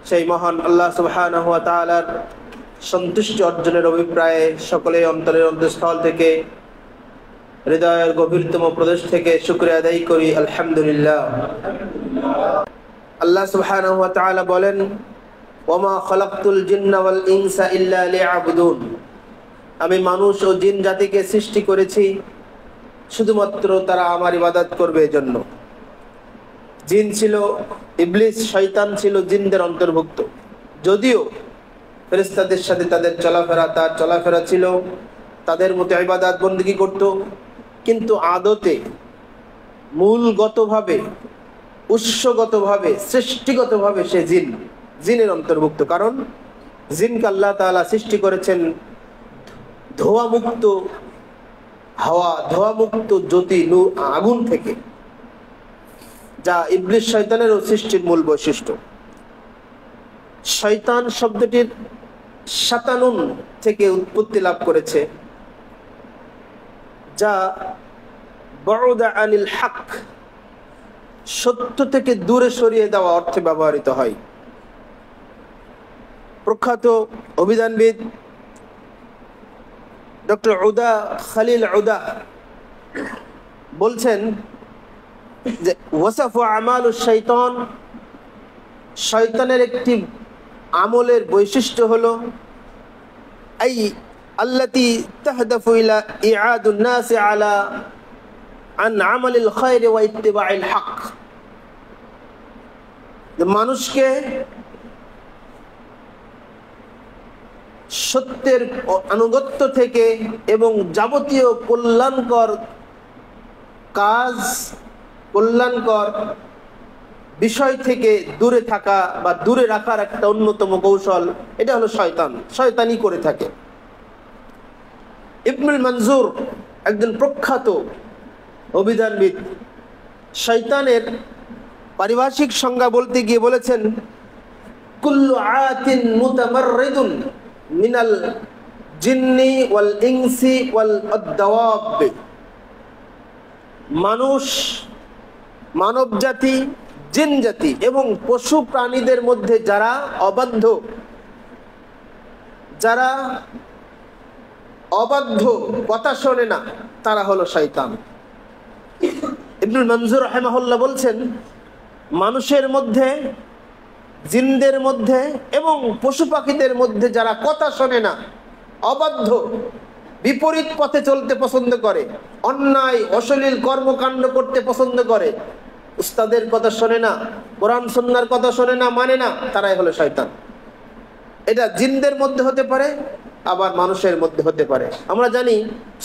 সেই মহান আল্লাহ সুবহানাহু ওয়া তাআলার সন্তুষ্টি অর্জনের অভিপ্রায়ে সকলে অন্তরের অন্তঃস্থল থেকে হৃদয়ের গভীরতম প্রদেশ থেকে শুকরিয়া আদায় করি আলহামদুলিল্লাহ। আল্লাহ সুবহানাহু ওয়া তাআলা বলেন, ওয়ামা খালাকতুল জিন্না ওয়াল ইনসা ইল্লা লিয়াবুদুন, আমি মানুষ ও জিন জাতিকে সৃষ্টি করেছি শুধুমাত্র তারা আমার ইবাদত করবে এজন্য। জিন ছিল, ইবলিস শয়তান ছিল জিনদের অন্তর্ভুক্ত, যদিও ফেরেশতাদের সাথে তাদের চলাফেরা ছিল, তাদের মতো ইবাদত বন্দেগী করত, কিন্তু আদতে মূলগতভাবে উৎসগতভাবে সৃষ্টিগতভাবে সে জিনের অন্তর্ভুক্ত। কারণ জিনকে আল্লাহ তাআলা সৃষ্টি করেছেন ধোঁয়ামুক্ত হাওয়া, ধোঁয়ামুক্ত জ্যোতি, আগুন থেকে, যা ইবলিস শয়তানেরও সৃষ্টির মূল বৈশিষ্ট্য। শয়তান শব্দটির শাতানুন থেকে উৎপত্তি লাভ করেছে, যা বাউদা আনিল হক, সত্য থেকে দূরে সরিয়ে দেওয়া অর্থে ব্যবহৃত হয়। প্রখ্যাত অভিধানবিদ ডক্টর উদা খালিল উদা বলছেন যে ওয়াসাফু আমালুশ শাইতান, শয়তানের একটি আমলের বৈশিষ্ট্য হলো আই আল্লাতী তাহদাফু ইলা ইআদুন নাস আলা আন আমালিল খায়র ওয়া ইত্তিবাইল হক, মানুষকে সত্যের আনুগত্য থেকে এবং যাবতীয় কল্যাণকর কাজ, কল্যাণকর বিষয় থেকে দূরে থাকা বা দূরে রাখার একটা অন্যতম কৌশল, এটা হলো শয়তানি করে থাকে। ইবনুল মনজুর একজন প্রখ্যাত অভিধানবিদ শয়তানের পারিভাষিক সংজ্ঞা বলতে গিয়ে বলেছেন, কুল্লু আতিন মুতামাররিদুন মিনাল জিন্নি ওয়াল ইনসি ওয়াল আদ-দাওয়াব, মানুষ, মানব জাতি, জিন জাতি এবং পশু প্রাণীদের মধ্যে যারা অবাধ্য, কথা শোনে না, তারা হলো শয়তান। ইবনুল মনজুর রাহিমাহুল্লাহ বলছেন, মানুষের মধ্যে, জিনদের মধ্যে এবং পশু পাখিদের মধ্যে যারা কথা শোনে না, অবাধ্য, বিপরীত পথে চলতে পছন্দ করে, অন্যায় অশ্লীল কর্মকাণ্ড করতে পছন্দ করে, উস্তাদের কথা শোনে না, কোরআন সুন্নাহর কথা শোনে না, মানে না, তারাই হলো শয়তান। এটা জিনদের মধ্যে হতে পারে, আবার মানুষের মধ্যে হতে পারে। আমরা জানি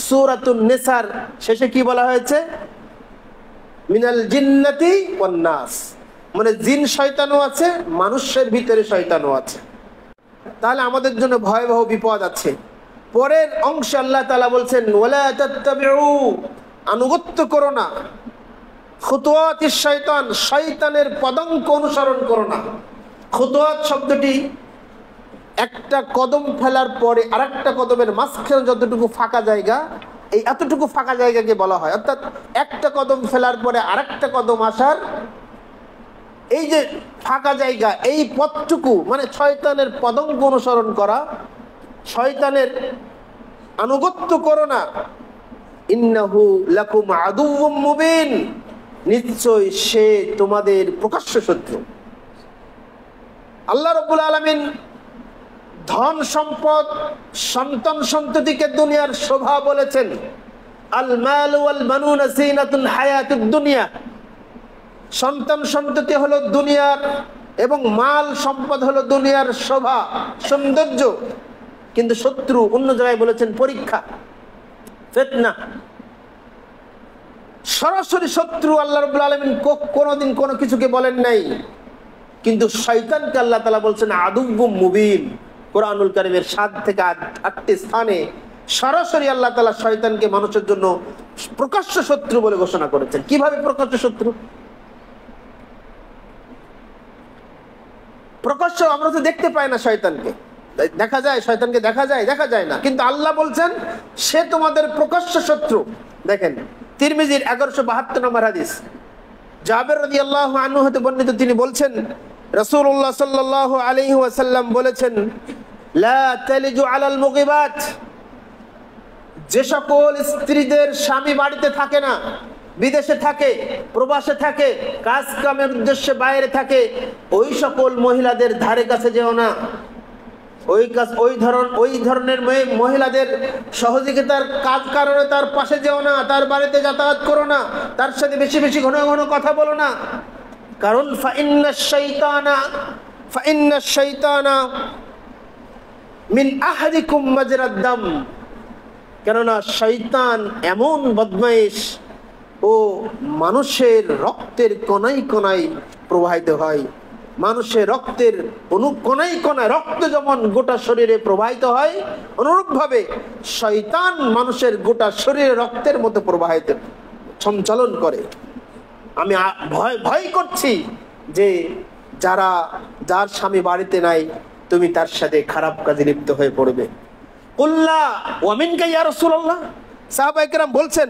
সূরাতুন নিসার শেষে কি বলা হয়েছে, মিনাল জিন্নাতি ওয়ান নাস, মানে জিন শয়তানও আছে, মানুষের ভিতরে শয়তানও আছে। তাহলে আমাদের জন্য ভয়াবহ বিপদ আছে। পরের অংশে আল্লাহ তাআলা বলছেন, ওয়ালা তাত্তাবিউ, আনুগত্য করো না, খুতুওয়াতিশ শয়তান, শয়তানের পদাঙ্ক অনুসরণ করো না। খুতুওয়াত শব্দটি একটা কদম ফেলার পরে আরেকটা কদমের মাঝখানে যতটুকু ফাঁকা জায়গা, এই এতটুকু ফাঁকা জায়গাকে বলা হয়, অর্থাৎ একটা কদম ফেলার পরে আরেকটা কদম আসার এই যে ফাঁকা জায়গা, এই পথটুকু মানে শয়তানের পদাঙ্ক অনুসরণ করা, শয়তানের আনুগত্য করো না। ইন্নাহু লাকুম আদুউম মুবিন, নিশ্চয় সে তোমাদের প্রকাশ্য শত্রু। আল্লাহ রাব্বুল আলামিন ধন সম্পদ, সন্তান সন্ততিকে দুনিয়ার শোভা বলেছেন। আল মাল ওয়াল বানুনা জিনাতুল হায়াতুদ দুনিয়া, সন্তান সন্ততি হলো দুনিয়ার এবং মাল সম্পদ হলো দুনিয়ার শোভা, সৌন্দর্য। কিন্তু শত্রু অন্য জায়গায় বলেছেন পরীক্ষা, ফিতনা। সরাসরি শত্রু আল্লাহ রাব্বুল আলামিন কোনোদিন কোনো কিছুকে বলেন নাই, কিন্তু শয়তানকে আল্লাহ তাআলা বলছেন আদুউম মুবিন। কোরআনুল কারীমের 7 থেকে 8টি স্থানে সরাসরি আল্লাহ তাআলা শয়তানকে মানুষের জন্য প্রকাশ্য শত্রু বলে ঘোষণা করেছেন। কিভাবে প্রকাশ্য শত্রু? প্রকাশ্য আমরা তো দেখতে পাই না শয়তানকে, দেখা যায় শয়তানকে, দেখা যায় না, কিন্তু আল্লাহ বলছেন সে তোমাদের প্রকাশ্য শত্রু। দেখেন তিরমিজির 1172 নম্বর হাদিস, জাবের রাদিয়াল্লাহু আনহু হতে বর্ণিত, তিনি বলছেন রাসূলুল্লাহ সাল্লাল্লাহু আলাইহি ওয়াসাল্লাম বলেছেন, লা তালিজু আলাল মুগিবাত, যে সকল স্ত্রীদের স্বামী বাড়িতে থাকে না, বিদেশে থাকে, প্রবাসে থাকে, কাজ কামের উদ্দেশ্যে বাইরে থাকে, ওই সকল মহিলাদের ধারে কাছে যেও না। ওই ধরনের মহিলাদের সহযোগিতার কারণে তার পাশে যেও না, তার বাড়িতে যাতায়াত করো না, তার সাথে বেশি বেশি ঘন ঘন কথা বলো না। কারণ ফাইন্নাশ শাইতানা মিন আহাদিকুম মাজরাদ দাম, কেননা শয়তান এমন বদমাইশ, ও মানুষের রক্তের কণায় কণায় প্রবাহিত হয়। মানুষের রক্তের কণায় কণায় রক্ত যেমন গোটা শরীরে প্রবাহিত হয়, অনুরূপভাবে শয়তান মানুষের গোটা শরীরে রক্তের মতো প্রবাহিত সঞ্চালন করে। আমি ভয় করছি যে যার স্বামী বাড়িতে নাই, তুমি তার সাথে খারাপ কাজে লিপ্ত হয়ে পড়বে। কুল্লা ওয়া মিনকা ইয়া রাসূলুল্লাহ, সাহাবায়ে কেরাম বলছেন,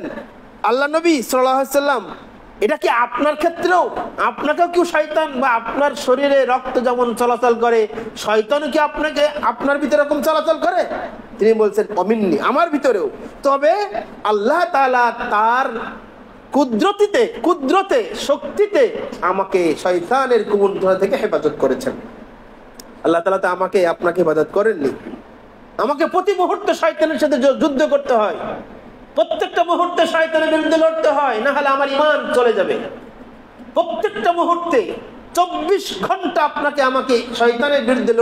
আল্লাহ নবী সাল্লাল্লাহু আলাইহি ওয়াসাল্লাম, এটা কি আপনার ক্ষেত্রেও, আপনাকেও কি শয়তান বা আপনার শরীরে রক্ত যেমন চলাচল করে, শয়তানও কি আপনার ভিতরে এরকম চলাচল করে? তিনি বলছেন, অমিন্নি, আমার ভিতরেও। তবে আল্লাহ তাআলা তার কুদরতে শক্তিতে আমাকে শয়তানের কুমন্ত্রণা থেকে হেফাজত করেছেন। আল্লাহ তাআলা তো আমাকে আপনাকে হেফাজত করেননি। আমাকে প্রতি মুহূর্তে শয়তানের সাথে যুদ্ধ করতে হয়, প্রত্যেকটা মুহূর্তে শয়তানের বিরুদ্ধে লড়তে হয়, না হলে আমার ঈমান চলে যাবে। প্রত্যেকটা মুহূর্তে 24 ঘন্টা আমাকে শয়তানের বিরুদ্ধে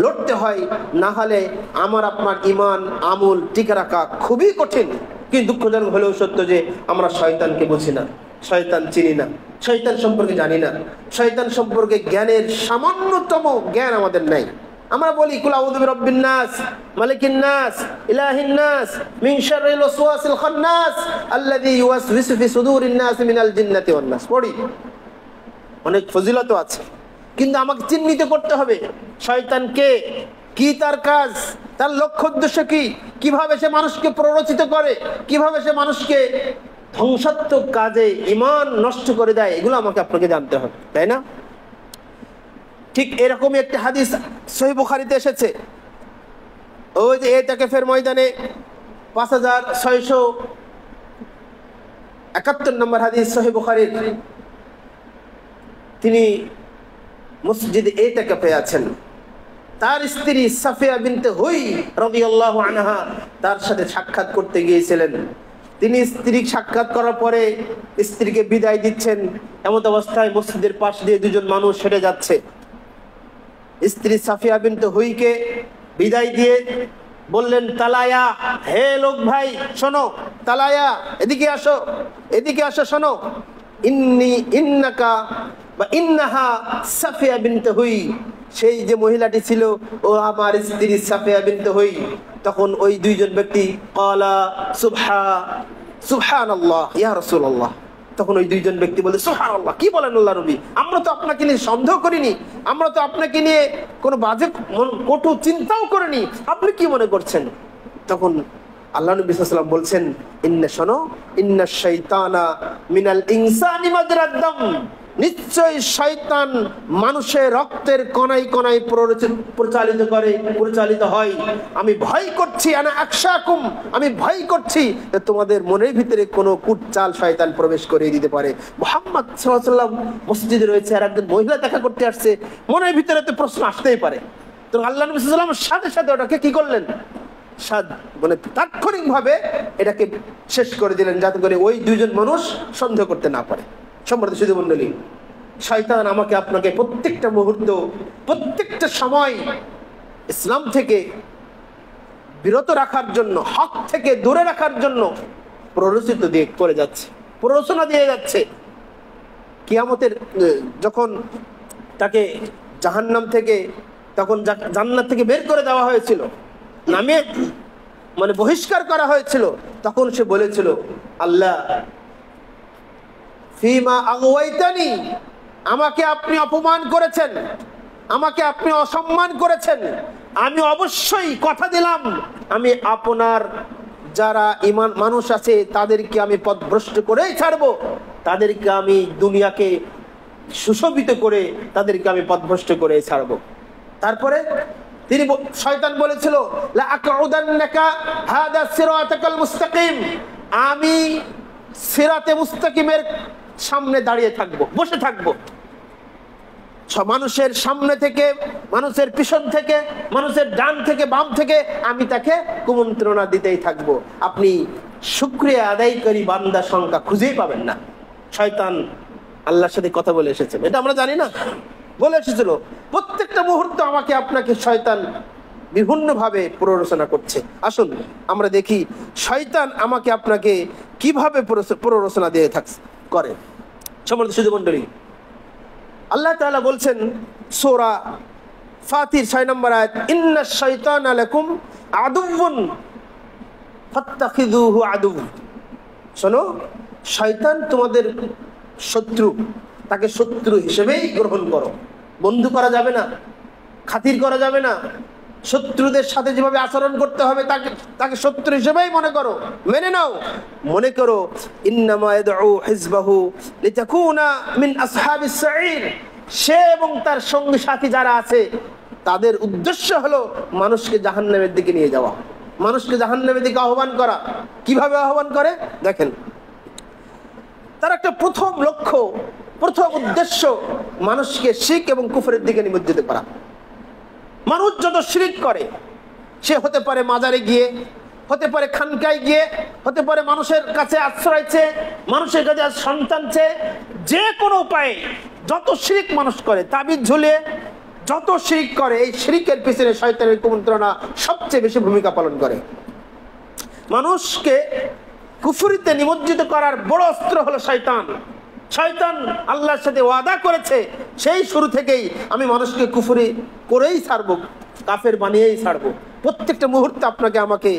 লড়তে হয়, না হলে আমার আপনার ঈমান আমল টিকে রাখা খুবই কঠিন। কিন্তু দুঃখজনক হলেও সত্য যে আমরা শয়তানকে বুঝি না, শয়তান চিনি না, শয়তান সম্পর্কে জানি না, শয়তান সম্পর্কে জ্ঞানের সামান্যতম জ্ঞান আমাদের নাই। আমরা বলি কুল আউযু বিরাব্বিন নাস, মালিকিন নাস, ইলাহিন নাস, মিন শাররিল ওয়াসওয়াসিল খান্নাস, আল্লাযী ইউওয়াসওয়িসু ফি সুদুরিন নাস মিনাল জিন্নাতি ওয়ান নাস। পড়ি, অনেক ফজিলত আছে, কিন্তু আমাকে চিহ্নিত করতে হবে শয়তান কে, কি তার কাজ, তার লক্ষ্য উদ্দেশ্য কি, কিভাবে সে মানুষকে প্ররোচিত করে, কিভাবে সে মানুষকে ধ্বংসাত্মক কাজে ঈমান নষ্ট করে দেয়, এগুলো আমাকে আপনাকে জানতে হবে, তাই না? ঠিক এরকমই একটা হাদিস সহিহ বুখারীতে এসেছে। ওই যে ইতিকাফের ময়দানে 5671 নম্বর হাদিস সহিহ বুখারীর, তিনি মসজিদে ইতিকাফে আছেন, তার স্ত্রী সাফিয়া বিনতে হুই রাদিয়াল্লাহু আনহা তার সাথে সাক্ষাৎ করতে গিয়েছিলেন। তিনি স্ত্রী সাক্ষাৎ করার পরে স্ত্রীকে বিদায় দিচ্ছেন, এমন অবস্থায় মসজিদের পাশ দিয়ে দুজন মানুষ হেঁটে যাচ্ছে। স্ত্রী সাফিয়া বিনতে হুইকে বিদায় দিয়ে বললেন, তালায়া, হে লোক ভাই শোনো, তালায়া, এদিকে আসো শোনো, ইন্নাহা সাফিয়া বিনতে হুই, সেই যে মহিলাটি ছিল ও আমার স্ত্রী সাফিয়া বিনতে হুই। তখন ওই দুইজন ব্যক্তি ক্বালা সুবহানাল্লাহ ইয়া রাসূলুল্লাহ, তখন ওই দুইজন ব্যক্তি বলে, সুবহানাল্লাহ, কি বলেন আল্লাহ নবী, আমরা তো আপনাকে নিয়ে সন্দেহ করিনি, আমরা তো আপনাকে নিয়ে কোনো বাজে কটু চিন্তাও করিনি, আপনি কি মনে করছেন? তখন আল্লাহ নবী সাল্লাল্লাহু আলাইহি ওয়াসাল্লাম বলছেন, ইন্নাশ শাইতানা মিনাল ইনসানি মাজরাদ দাম, নিশ্চয় শয়তান মানুষের রক্তের কণায় কণায় পরিচালিত হয়। আমি ভয় করছি, আনা আখশাকুম, আমি ভয় করছি যে তোমাদের মনের ভিতরে কোনো কুটচাল শয়তান প্রবেশ করে দিতে পারে। মুহাম্মদ সাল্লাল্লাহু আলাইহি ওয়াসাল্লাম মসজিদে রয়েছে, আর একজন মহিলা দেখা করতে আসছে, মনের ভিতরে তো প্রশ্ন আসতেই পারে। তো আল্লাহ নবী সাল্লাল্লাহু আলাইহি ওয়াসাল্লাম সাথে সাথে ওটাকে কি করলেন, মানে তাৎক্ষণিকভাবে এটাকে শেষ করে দিলেন, যাতে করে ওই দুইজন মানুষ সন্দেহ করতে না পারে। সম্মানিত সুধী মণ্ডলী, শয়তান আমাকে আপনাকে প্রত্যেকটা মুহূর্ত, প্রত্যেকটা সময় ইসলাম থেকে বিরত রাখার জন্য, হক থেকে দূরে রাখার জন্য প্ররোচনা দিয়ে যাচ্ছে। কিয়ামতের যখন তাকে জাহান্নাম থেকে, তখন জান্নাত থেকে বের করে দেওয়া হয়েছিল, নামে মানে বহিষ্কার করা হয়েছিল, তখন সে বলেছিল, আল্লাহ ফিমা আগওয়াইতানি, আমাকে আপনি অপমান করেছেন, আমাকে আপনি অসম্মান করেছেন, আমি অবশ্যই কথা দিলাম আমি আপনার যারা ঈমান মানুষ আছে তাদেরকে আমি পথভ্রষ্ট করেই ছাড়বো, তাদেরকে আমি দুনিয়াকে সুশোভিত করে তাদেরকে আমি পথভ্রষ্ট করে ছাড়বো। তারপরে তিনি শয়তান বলেছিল লা আকউদান্নাকা হাদা সিরাতাকাল মুস্তাকিম, আমি সিরাতে মুস্তাকিমের সামনে দাঁড়িয়ে থাকবো, বসে থাকবো। মানুষের সামনে থেকে, মানুষের পিছন থেকে, মানুষের ডান থেকে বাম থেকে আমি তাকে কুমন্ত্রণা দিতেই থাকবো। আপনি শুকরিয়া আদায়কারী বান্দা সংখ্যা খুঁজেই পাবেন না। শয়তান আল্লাহর সাথে কথা বলে এসেছেন, এটা আমরা জানি না, বলে এসেছিল প্রত্যেকটা মুহূর্তে আমাকে আপনাকে শয়তান বিভিন্নভাবে প্ররোচনা করছে। আসুন আমরা দেখি শয়তান আমাকে আপনাকে কিভাবে প্ররোচনা দিয়ে করে। সম্মানিত সুধী মণ্ডলী, আল্লাহ তাআলা বলছেন সূরা ফাতির 6 নম্বর আয়াত, ইন্নাশ শাইতানা লাকুম আদুউন ফাত্তাখিযুহু আদুউ। শোনো, শয়তান তোমাদের শত্রু, তাকে শত্রু হিসেবেই গ্রহণ করো। বন্ধু করা যাবে না, খাতির করা যাবে না। শত্রুদের সাথে যেভাবে আচরণ করতে হবে তাকে শত্রু হিসেবেই মনে করো, মেনে নাও। মনে করো ইন্নামা ইয়াদউ হিজবাহু লিতাকুনা মিন আসহাবিস সাঈর, সে এবং তার সঙ্গী সাথী যারা আছে তাদের উদ্দেশ্য হলো মানুষকে জাহান্নামের দিকে নিয়ে যাওয়া, মানুষকে জাহান্নামের দিকে আহ্বান করা। কিভাবে আহ্বান করে দেখেন, তার একটা প্রথম লক্ষ্য, প্রথম উদ্দেশ্য মানুষকে শিরক এবং কুফরের দিকে নিমজ্জিত করা। মানুষ যত শিরক করে, সে হতে পারে মাজারে গিয়ে, হতে পারে খানকায় গিয়ে, হতে পারে মানুষের কাছে আশ্রয় চেয়ে, মানুষের কাছে সন্তান চেয়ে, যে কোনো উপায়ে যত শিরক মানুষ করে, তাবিজ ঝুলিয়ে যত শিরক করে, এই শিরকের পিছনে শয়তানের কুমন্ত্রণা সবচেয়ে বেশি ভূমিকা পালন করে। মানুষকে কুফরিতে নিমজ্জিত করার বড় অস্ত্র হলো শয়তান। শয়তান আল্লাহর সাথে ওয়াদা করেছে সেই শুরু থেকেই আমি মানুষকে কুফরি করেই ছাড়বো, কাফের বানিয়েই ছাড়বো। প্রত্যেকটা মুহূর্তে আপনাকে আমাকে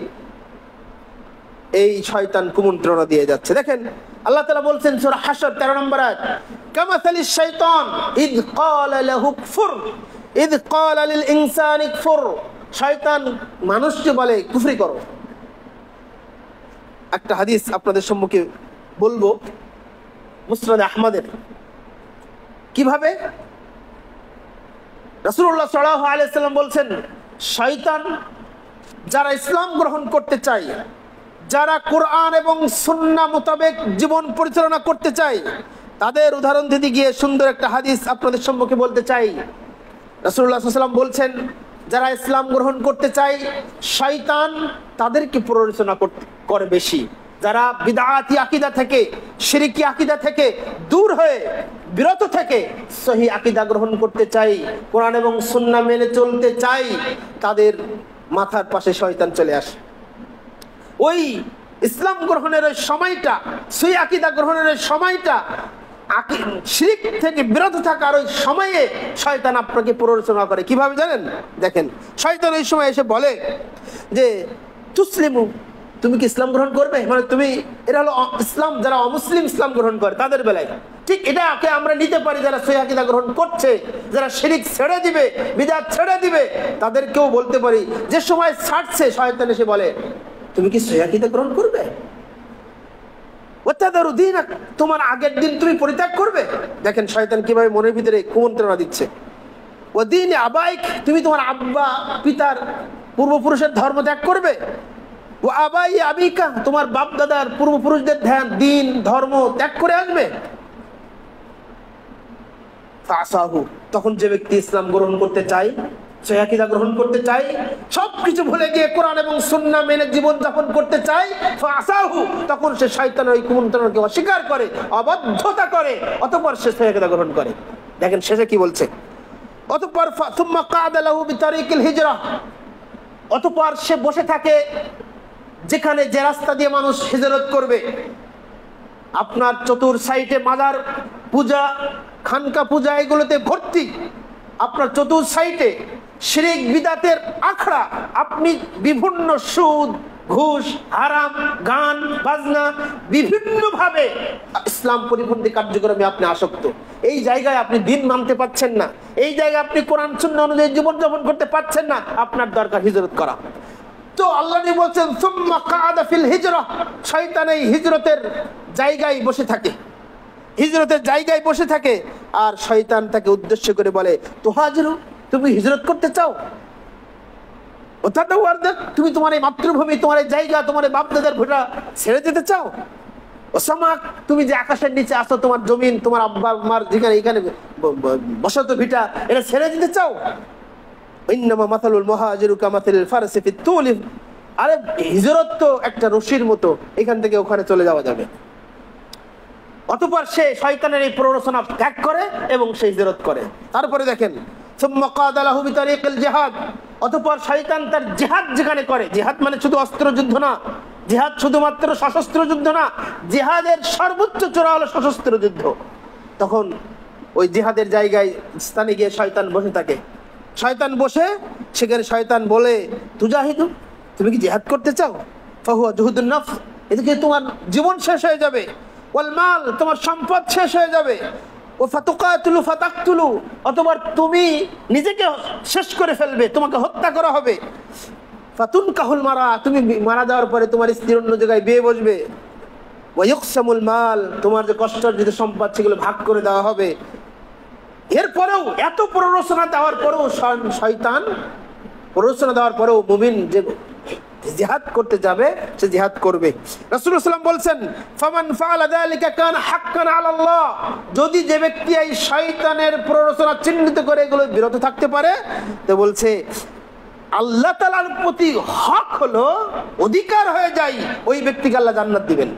এই শয়তান কুমন্ত্রণা দিয়ে যাচ্ছে। দেখেন আল্লাহ তাআলা বলছেন সূরা হাশর 13 নম্বর আয়াত, কামাসালিশ শাইতান ইদ ক্বালা লাহু কুফর ইদ ক্বালা লিল ইনসানি কুফর। শয়তান মানুষকে বলে কুফরি করো। একটা হাদিস আপনাদের সম্মুখে বলবো মুসনাদ আহমদের, কিভাবে রাসূলুল্লাহ সাল্লাল্লাহু আলাইহি ওয়াসাল্লাম বলছেন, শয়তান যারা ইসলাম গ্রহণ করতে চায়, যারা কোরআন এবং সুন্নাহ মোতাবেক জীবন পরিচালনা করতে চায়, তাদের উদাহরণ দিতে গিয়ে সুন্দর একটা হাদিস আপনাদের সম্মুখে বলতে চাই। রাসূলুল্লাহ সাল্লাল্লাহু আলাইহি ওয়াসাল্লাম বলছেন, যারা ইসলাম গ্রহণ করতে চায় শয়তান তাদেরকে প্ররোচনা করে বেশি। যারা বিদআতি আকীদা থেকে, শিরকি আকীদা থেকে দূর হয়ে, বিরত থেকে সহিহ আকীদা গ্রহণ করতে চাই, কোরআন এবং সুন্নাহ মেনে চলতে চাই, তাদের মাথার পাশে শয়তান চলে আসে। ওই ইসলাম গ্রহণের ওই সময়টা, সহিহ আকীদা গ্রহণের ওই সময়টা, শিরক থেকে বিরত থাকার ওই সময়ে শয়তান আপনাকে প্ররোচনা করে। কিভাবে জানেন? দেখেন, শয়তান ওই সময় এসে বলে যে তুসলিমু, তুমি কি ইসলাম গ্রহণ করবে? মানে তুমি, এটা হলো ইসলাম, যারা অমুসলিম ইসলাম গ্রহণ করে তাদের বেলায়। ঠিক এটাকে আমরা নিতে পারি যারা সহিহ আকীদা গ্রহণ করছে, যারা শিরক ছেড়ে দিবে, বিদআত ছেড়ে দিবে, তাদেরকেও বলতে পারি। যে সময় ছাড়ছে শয়তান এসে বলে তুমি কি সহিহ আকীদা গ্রহণ করবে? তোমার আগের দিন তুমি পরিত্যাগ করবে। দেখেন শয়তান কিভাবে মনের ভিতরে কুমন্ত্রণা দিচ্ছে। ওয়াদিন আবাইক, তুমি তোমার আব্বা পিতার পূর্বপুরুষের ধর্ম ত্যাগ করবে। ও আবাই আবিকা, তোমার বাপ দাদার পূর্বপুরুষদের দিন ধর্ম ত্যাগ করে আসবে। ফাসাহু, তখন যে ব্যক্তি ইসলাম গ্রহণ করতে চায়, সহিহ আকীদা গ্রহণ করতে চাই, সবকিছু ভুলে গিয়ে কোরআন এবং সুন্নাহ মেনে জীবন যাপন করতে চাই, ফাসাহু, তখন সে শয়তানের ওই কুমন্ত্রণাকে অস্বীকার করে, অবাধ্যতা করে, অতঃপর সে সহিহ আকীদা গ্রহণ করে। দেখেন শেষে কি বলছে, অতঃপর সুম্মা কা'আদা লাহু বিতারিকিল হিজরা, অতঃপর সে বসে থাকে যেখানে, যে রাস্তা দিয়ে মানুষ হিজরত করবে। আপনার চতুর সাইডে মাজার পূজা, খানকা পূজা এগুলোতে ভর্তি। আপনার চতুর সাইডে শিরক বিদআতের আখড়া, আপনি বিভিন্ন সুদ, ঘুষ, হারাম, গান বাজনা, বিভিন্নভাবে ইসলাম পরিপন্থী কার্যক্রমে আপনি আসক্ত। এই জায়গায় আপনি দিন মানতে পারছেন না, এই জায়গায় আপনি কোরআন সুন্নাহ অনুযায়ী জীবনযাপন করতে পারছেন না, আপনার দরকার হিজরত করা। তো আল্লাহ বলছেন সুম্মা কা'আদা ফিল হিজরা, শয়তান এই হিজরতের জায়গায় বসে থাকে। হিজরতের জায়গায় বসে থাকে, আর শয়তান তাকে উদ্দেশ্য করে বলে, তুহাজিরু, তুমি হিজরত করতে চাও, তুমি তোমার এই মাতৃভূমি, তোমার এই জায়গা, তোমার এই বাপদাদার ভিটা ছেড়ে যেতে চাও? ওসামাক, তুমি যে আকাশের নিচে আসো, তোমার জমিন, তোমার আব্বা মার যেখানে এখানে বসত ভিটা, এটা ছেড়ে দিতে চাও? ইন্নামা মাসালুল মুহাজিরু কামাসালিল ফারসি ফিত তুলি। আরে হিজরত তো একটা রশির মতো, এখান থেকে ওখানে চলে যাওয়া যাবে। অতঃপর সে শয়তানের এই প্ররোচনা ত্যাগ করে এবং সে হিজরত করে। তারপরে দেখেন, সুম্মা কাদা লাহু বিতারিকিল জিহাদ, অতঃপর শয়তান তার জিহাদ যেখানে করে, জিহাদ মানে শুধু অস্ত্র যুদ্ধ না, জিহাদ শুধুমাত্র সশস্ত্র যুদ্ধ না, জিহাদের সর্বোচ্চ চূড়া হলো সশস্ত্র যুদ্ধ। তখন ওই জিহাদের জায়গায় স্থানে গিয়ে শয়তান বসে থাকে। শয়তান বসে সেখানে শয়তান বলে, তুজাহিদু, তুমি কি জিহাদ করতে চাও? ফাহুয়া জুহুদুন নফস, এদিকে তোমার জীবন শেষ হয়ে যাবে। ওয়াল মাল, তোমার সম্পদ শেষ হয়ে যাবে। ও ফাতুকাতুলু ফাতাকতুলু, অথবা তুমি নিজেকে শেষ করে ফেলবে, তোমাকে হত্যা করা হবে। ফাতুন কাহুল মারা, তুমি মারা যাওয়ার পরে তোমার স্ত্রী অন্য জায়গায় বিয়ে বসবে। ওয়ায়ুকসামুল মাল, তোমার যে কষ্টার্জিত সম্পদ সেগুলো ভাগ করে দেওয়া হবে। এরপরেও এত প্ররোচনা দেওয়ার পরেও শয়তান প্ররোচনা দেওয়ার পরেও মুমিন যে জিহাদ করতে যাবে সে জিহাদ করবে। রাসূলুল্লাহ সাল্লাল্লাহু আলাইহি ওয়াসাল্লাম বলছেন, ফামান ফাআলা যালিকা কানা হাক্কান আলাল্লাহ, যদি যে ব্যক্তি এই শয়তানের প্ররোচনা চিহ্নিত করে এগুলো বিরত থাকতে পারে, তো বলছে আল্লাহ তাআলার প্রতি হক হলো, অধিকার হয়ে যায়, ওই ব্যক্তিকে আল্লাহ জান্নাত দিবেন।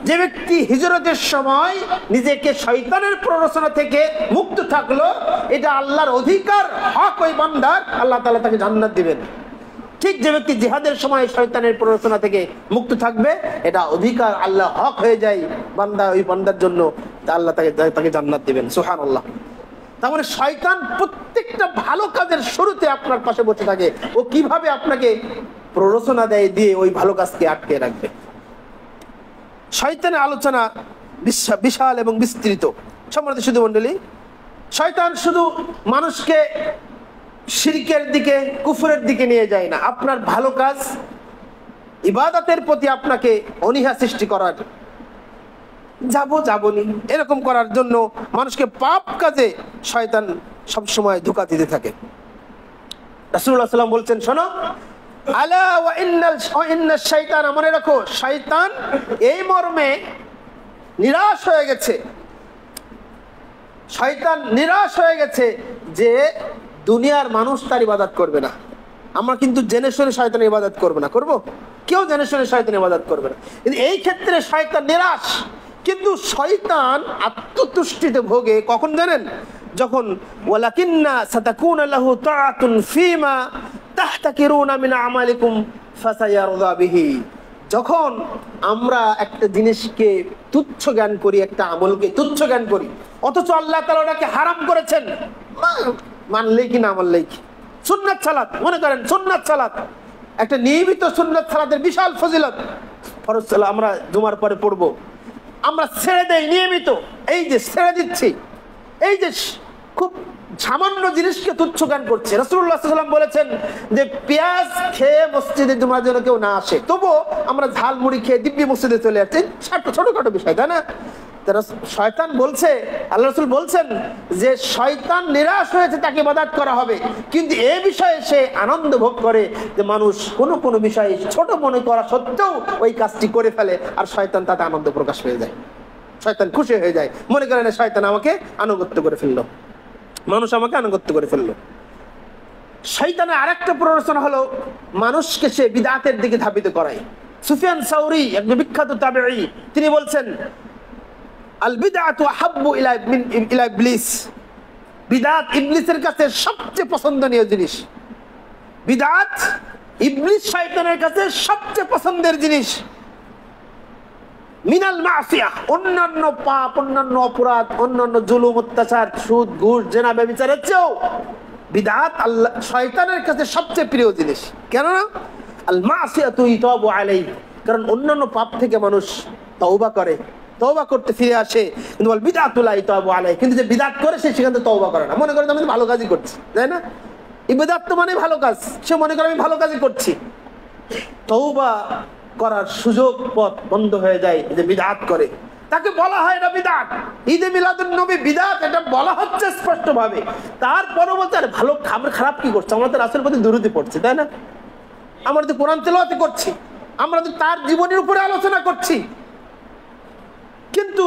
যে ব্যক্তি হিজরতের সময় নিজেকে শয়তানের প্ররোচনা থেকে মুক্ত থাকলো, এটা আল্লাহর অধিকার, হক ওই বান্দার, আল্লাহ তাআলা তাকে জান্নাত দিবেন। ঠিক যে ব্যক্তি জিহাদের সময় শয়তানের প্ররোচনা থেকে মুক্ত থাকবে, এটা অধিকার, আল্লাহ হক হয়ে যায় বান্দা, ওই বান্দার জন্য, আল্লাহ তাকে জান্নাত দিবেন। সুবহানাল্লাহ। তার মানে শয়তান প্রত্যেকটা ভালো কাজের শুরুতে আপনার পাশে বসে থাকে, ও কিভাবে আপনাকে প্ররোচনা দেয় দিয়ে ওই ভালো কাজকে আটকে রাখবে। শয়তানের আলোচনা বিশাল এবং বিস্তৃত। সম্মানিত সুধী মণ্ডলী, শয়তান শুধু মানুষকে শিরকের দিকে, কুফরের দিকে নিয়ে যায় না, আপনার ভালো কাজ, ইবাদতের প্রতি আপনাকে অনীহা সৃষ্টি করার, যাবনি এরকম করার জন্য মানুষকে পাপ কাজে শয়তান সবসময় ধোঁকা দিতে থাকে। রাসূলুল্লাহ সাল্লাল্লাহু আলাইহি ওয়াসাল্লাম বলছেন, শোনো, আলা ওয়া ইন্নাশ শাইতান, মনে রাখো, শয়তান এই মর্মে নিরাশ হয়ে গেছে, শয়তান নিরাশ হয়ে গেছে যে দুনিয়ার মানুষ তার ইবাদত করবে না। আমরা কিন্তু জেনে শুনে শয়তানের ইবাদত করবে না, করব? কেউ জেনে শুনে শয়তানের ইবাদত করবে না। কিন্তু এই ক্ষেত্রে শয়তান নিরাশ। কিন্তু শয়তান আত্মতুষ্টিতে ভোগে কখন জানেন? যখন ওয়ালাকিন্না সাতাকুনা লাহু তাআতুন ফীমা তাহতাকিরুনা মিন আমালিকুম ফাসায়ারদা বিহি, যখন আমরা একটা জিনিসকে তুচ্ছ জ্ঞান করি, একটা আমলকে তুচ্ছ জ্ঞান করি, অথচ আল্লাহ তাআলা ওটাকে হারাম করেছেন, মানলেই কি না মানলেই কি। সুন্নাত সালাত, মনে করেন সুন্নাত সালাত, একটা নিয়মিত সুন্নাত সালাতের বিশাল ফজিলত, ফরজ সালাত আমরা জুমার পরে পড়বো, আমরা ছেড়ে দেই নিয়মিত, এই যে ছেড়ে দিচ্ছি, এই যে খুব সামান্য জিনিসকে তুচ্ছ জ্ঞান করছে। রাসূলুল্লাহ সাল্লাল্লাহু আলাইহি ওয়াসাল্লাম বলেছেন যে পেঁয়াজ খেয়ে মসজিদে জুমার জন্য কেউ না আসে, তবুও আমরা ঝাল মুড়ি খেয়ে দিব্যি মসজিদে চলে আসছি, ছোটখাটো বিষয়, তাই না? শয়তান বলছে, আল্লাহ রাসূল বলছেন যে শয়তান নিরাশ হয়েছে, তাকে ইবাদত করা হবে, কিন্তু এই বিষয়ে সে আনন্দ ভোগ করে যে মানুষ কোনো বিষয়ে ছোট মনে করা সত্ত্বেও ওই কাজটি করে ফেলে, আর শয়তান তাতে আনন্দ প্রকাশ হয়ে যায়, শয়তান খুশি হয়ে যায়, মনে করেন শয়তান আমাকে আনুগত্য করে ফেললো, মানুষ আমাকে আনুগত্য করে ফেললো। শয়তানের আরেকটা প্ররোচনা হলো মানুষকে সে বিদআতের দিকে ধাবিত করায়। সুফিয়ান সাউরি, একজন বিখ্যাত তাবেঈ, তিনি বলছেন, আল বিদআতু আহাব্বু ইলা ইবলিস, বিদআত ইবলিসের কাছে সবচেয়ে পছন্দনীয় জিনিস। বিদআত ইবলিস শয়তানের কাছে সবচেয়ে পছন্দের জিনিস। মিনাল মাসিয়া, অন্যান্য পাপ, অন্যান্য অপরাধ, অন্যান্য জুলুম, অত্যাচার, সুদ, ঘুষ, জেনা, ব্যভিচারের চেয়েও বিদআত আল্লাহ শয়তানের কাছে সবচেয়ে প্রিয় জিনিস। কেন? আল মাসিয়াতু ইতাবু আলাইহি, কারণ অন্যান্য পাপ থেকে মানুষ তওবা করে, তওবা করতে ফিরে আসে, কিন্তু বল বিদআতু লা ইতাবু আলাইহি, কিন্তু যে বিদআত করে সে সেখান থেকে তওবা করে না, মনে করে আমি ভালো কাজই করছি, তাই না? এই বিদআত তো মানে ভালো কাজ, সে মনে করে আমি ভালো কাজই করছি, তওবা করার সুযোগ পথ বন্ধ হয়ে যায় যে বিদআত করে। তাকে বলা হয় এটা বিদআত। ঈদে মিলাদুন নবী বিদআত, এটা বলা হচ্ছে স্পষ্ট ভাবে। তারপরও বলতে ভালো খারাপ কি করছে? আমরা তো রাসূলের প্রতি দুরূদ পড়ছি, তাই না? আমরা তো কোরআন তেলাওয়াত করছি, আমরা তো তার জীবনের উপরে আলোচনা করছি। কিন্তু